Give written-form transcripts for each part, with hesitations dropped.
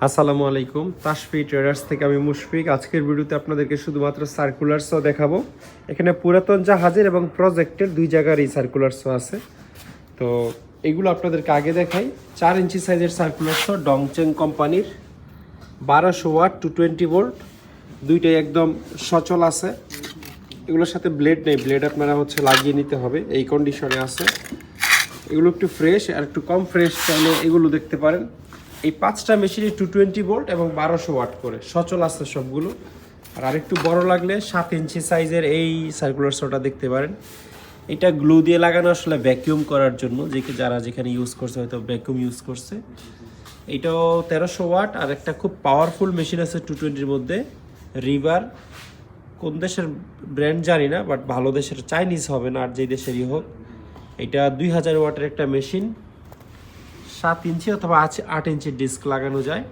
আসসালামু আলাইকুম, তাশফি ট্রেডার্স থেকে আমি মুশফিক। আজকের ভিডিওতে আপনাদেরকে শুধুমাত্র সার্কুলার শো দেখাবো। এখানে পুরাতন জাহাজের এবং প্রজেক্টের দুই জায়গার এই সার্কুলার শো আছে। তো এগুলো আপনাদেরকে আগে দেখাই। 4 ইঞ্চি সাইজের সার্কুলার শো, ডংচেং কোম্পানির, 1200 ওয়াট 220 ভোল্ট, দুইটাই একদম সচল আছে। এগুলোর সাথে ব্লেড নেই, ব্লেড আপনারা লাগিয়ে নিতে হবে, এই কন্ডিশনে আছে। এগুলো একটু ফ্রেশ, আর একটু কম ফ্রেশ চাইলে এগুলো দেখতে পারেন। এই 5টা মেশিনই 220 ভোল্ট এবং 1200 ওয়াট করে সচল আছে সবগুলো। আর আরেকটু বড় লাগলে 7 ইঞ্চি সাইজের এই সার্কুলার শোটা দেখতে পারেন। এটা গ্লু দিয়ে লাগানো, আসলে ভ্যাকিউম করার জন্য, যারা যেখানে ইউজ করছে হয়তো ভ্যাকিউম ইউজ করছে। এটাও 1300 ওয়াট। আর একটা খুব পাওয়ারফুল মেশিন আছে 220-র মধ্যে, রিভার। কোন দেশের ব্র্যান্ড জানি না, বাট ভালো দেশের, চাইনিজ হবে না, আর যেই দেশেরই হোক। এটা 2000 ওয়াটের একটা মেশিন, 7 ইঞ্চি অথবা 8 ইঞ্চির ডিস্ক লাগানো যায়।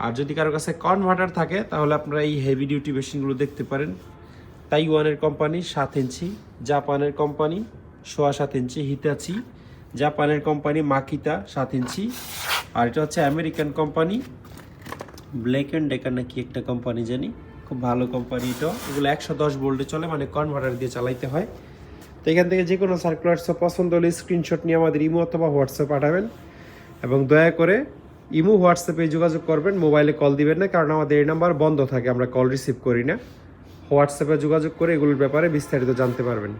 আর যদি কারো কাছে কনভার্টার থাকে তাহলে আপনারা এই হেভি ডিউটি মেশিনগুলো দেখতে পারেন। তাইওয়ানের কোম্পানি 7 ইঞ্চি, জাপানের কোম্পানি 7.5 ইঞ্চি হিতাচি, জাপানের কোম্পানি মাকিতা 7 ইঞ্চি। আর এটা হচ্ছে American company black and decker নাকি একটা কোম্পানি জানি, খুব ভালো কোম্পানি এটা। এগুলো 110 ভোল্টে চলে, মানে কনভার্টার দিয়ে চালাইতে হয়। তো এখান থেকে যে কোনো সার্কুলার পছন্দ হলে স্ক্রিনশট নিয়ে আমাদের ইমো অথবা হোয়াটসঅ্যাপ পাঠাবেন। এবং দয়া করে ইমো হোয়াটসঅ্যাপে যোগাযোগ করবেন, মোবাইলে কল দিবেন না, কারণ আমাদের এই নাম্বার বন্ধ থাকে, আমরা কল রিসিভ করি না। হোয়াটসঅ্যাপে যোগাযোগ করে এগুলোর ব্যাপারে বিস্তারিত জানতে পারবেন।